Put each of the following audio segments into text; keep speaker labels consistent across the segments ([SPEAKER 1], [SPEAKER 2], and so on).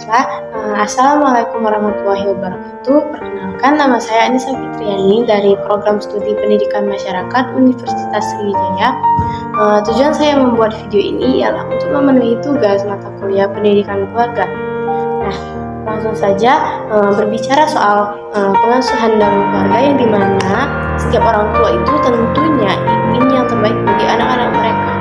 [SPEAKER 1] Baiklah, Assalamualaikum warahmatullahi wabarakatuh. Perkenalkan, nama saya Anissa Fitriani dari Program Studi Pendidikan Masyarakat Universitas Sriwijaya. Tujuan saya membuat video ini ialah untuk memenuhi tugas mata kuliah pendidikan keluarga. Nah, langsung saja berbicara soal pengasuhan dalam keluarga, yang dimana setiap orang tua itu tentunya ingin yang terbaik bagi anak-anak mereka.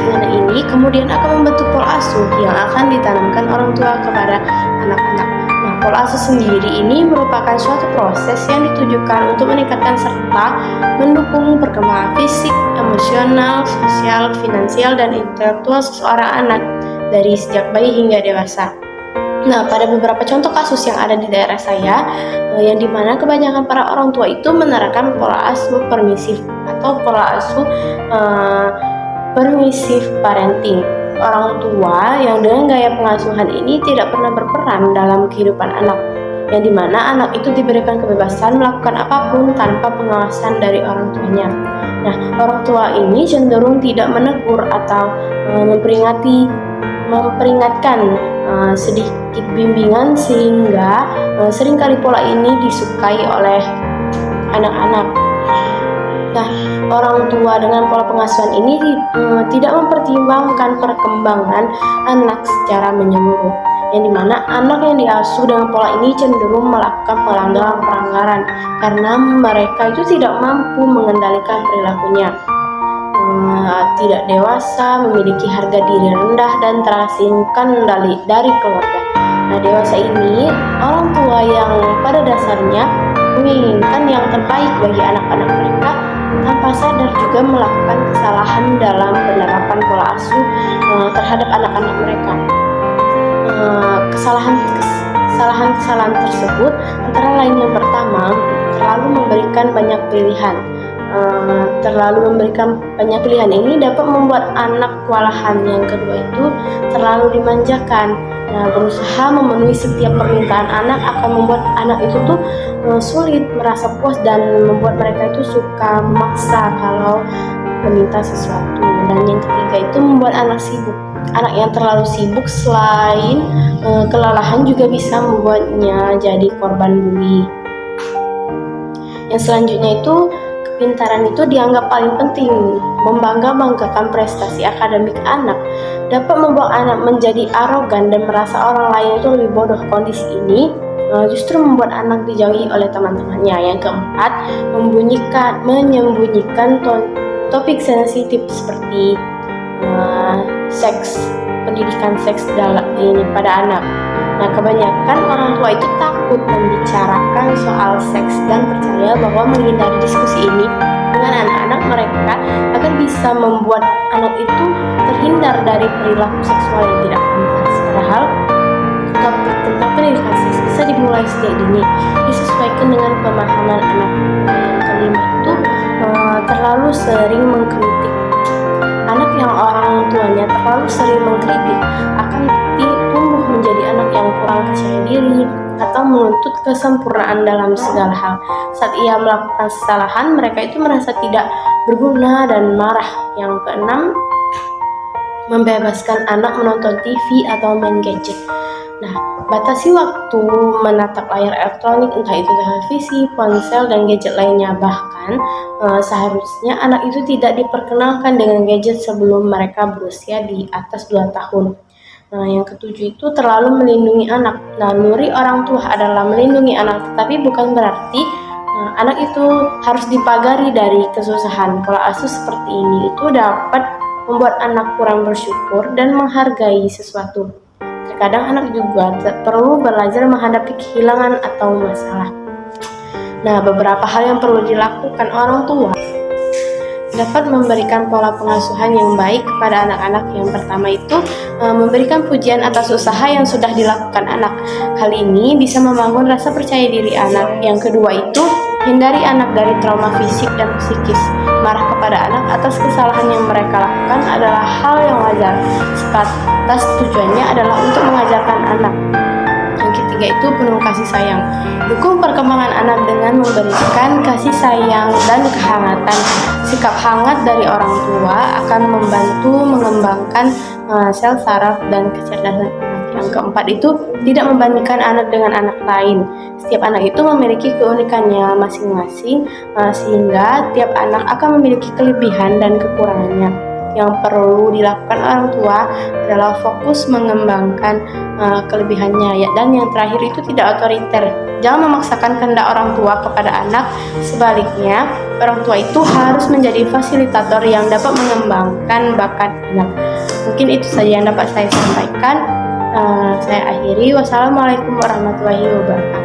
[SPEAKER 1] Karena ini kemudian akan membentuk pola asuh yang akan ditanamkan orang tua kepada anak-anak. Nah, pola asuh sendiri ini merupakan suatu proses yang ditujukan untuk meningkatkan serta mendukung perkembangan fisik, emosional, sosial, finansial, dan intelektual seseorang anak dari sejak bayi hingga dewasa. Nah, pada beberapa contoh kasus yang ada di daerah saya, yang dimana kebanyakan para orang tua itu menerapkan pola asuh permisif atau pola asuh permissive parenting. Orang tua yang dengan gaya pengasuhan ini tidak pernah berperan dalam kehidupan anak, yang dimana anak itu diberikan kebebasan melakukan apapun tanpa pengawasan dari orang tuanya. Nah, orang tua ini cenderung tidak menegur atau memperingatkan, sedikit bimbingan, sehingga seringkali pola ini disukai oleh anak-anak. Nah, orang tua dengan pola pengasuhan ini tidak mempertimbangkan perkembangan anak secara menyeluruh, yang dimana anak yang diasuh dengan pola ini cenderung melakukan pelanggaran karena mereka itu tidak mampu mengendalikan perilakunya, tidak dewasa, memiliki harga diri rendah, dan terasingkan dari keluarga. Nah, dewasa ini orang tua yang pada dasarnya menginginkan yang terbaik bagi anak-anak mereka, tanpa sadar juga melakukan kesalahan dalam penerapan pola asuh terhadap anak-anak mereka. Kesalahan tersebut antara lain yang pertama, terlalu memberikan banyak pilihan. Terlalu memberikan banyak pilihan ini dapat membuat anak kewalahan. Yang kedua itu terlalu dimanjakan. Nah, berusaha memenuhi setiap permintaan anak akan membuat anak itu sulit merasa puas dan membuat mereka itu suka memaksa kalau meminta sesuatu. Dan yang ketiga itu membuat anak sibuk. Anak yang terlalu sibuk selain kelelahan juga bisa membuatnya jadi korban bully. Yang selanjutnya itu kepintaran itu dianggap paling penting. Membangga-banggakan prestasi akademik anak dapat membuat anak menjadi arogan dan merasa orang lain itu lebih bodoh. Kondisi ini justru membuat anak dijauhi oleh teman-temannya. Yang keempat, menyembunyikan topik sensitif seperti pendidikan seks pada anak. Nah, kebanyakan orang tua itu takut membicarakan soal seks dan percaya bahwa menghindari diskusi ini dengan anak-anak mereka agar bisa membuat anak itu terhindar dari perilaku seksual yang tidak pantas. Padahal topik tentang pendidikan seks bisa dimulai sejak dini, disesuaikan dengan pemahaman anak. Yang kelima itu terlalu sering mengkritik. Anak yang orang tuanya terlalu sering mengkritik akan tumbuh menjadi anak yang kurang percaya diri atau menuntut kesempurnaan dalam segala hal. Saat ia melakukan kesalahan, mereka itu merasa tidak berguna dan marah. Yang keenam, membebaskan anak menonton TV atau main gadget. Nah, batasi waktu menatap layar elektronik, entah itu televisi, ponsel, dan gadget lainnya. Bahkan seharusnya anak itu tidak diperkenalkan dengan gadget sebelum mereka berusia di atas 2 tahun. Nah, yang ketujuh itu terlalu melindungi anak. Naluri orang tua adalah melindungi anak, tetapi bukan berarti anak itu harus dipagari dari kesusahan. Pola asuh seperti ini itu dapat membuat anak kurang bersyukur dan menghargai sesuatu. Terkadang anak juga perlu belajar menghadapi kehilangan atau masalah. Nah, beberapa hal yang perlu dilakukan orang tua dapat memberikan pola pengasuhan yang baik kepada anak-anak. Yang pertama itu memberikan pujian atas usaha yang sudah dilakukan anak. Hal ini bisa membangun rasa percaya diri anak. Yang kedua itu hindari anak dari trauma fisik dan psikis. Marah kepada anak atas kesalahan yang mereka lakukan adalah hal yang wajar, sebatas tujuannya adalah untuk mengajarkan anak. Yang ketiga itu penuh kasih sayang. Dukung perkembangan anak dengan memberikan kasih sayang dan kehangatan. Sikap hangat dari orang tua akan membantu mengembangkan sel saraf dan kecerdasan anak. Yang keempat itu tidak membandingkan anak dengan anak lain. Setiap anak itu memiliki keunikannya masing-masing, sehingga tiap anak akan memiliki kelebihan dan kekurangannya. Yang perlu dilakukan orang tua adalah fokus mengembangkan kelebihannya, dan yang terakhir itu tidak otoriter. Jangan memaksakan kehendak orang tua kepada anak, sebaliknya orang tua itu harus menjadi fasilitator yang dapat mengembangkan bakat anak. Mungkin itu saja yang dapat saya sampaikan. Saya akhiri. Wassalamualaikum warahmatullahi wabarakatuh.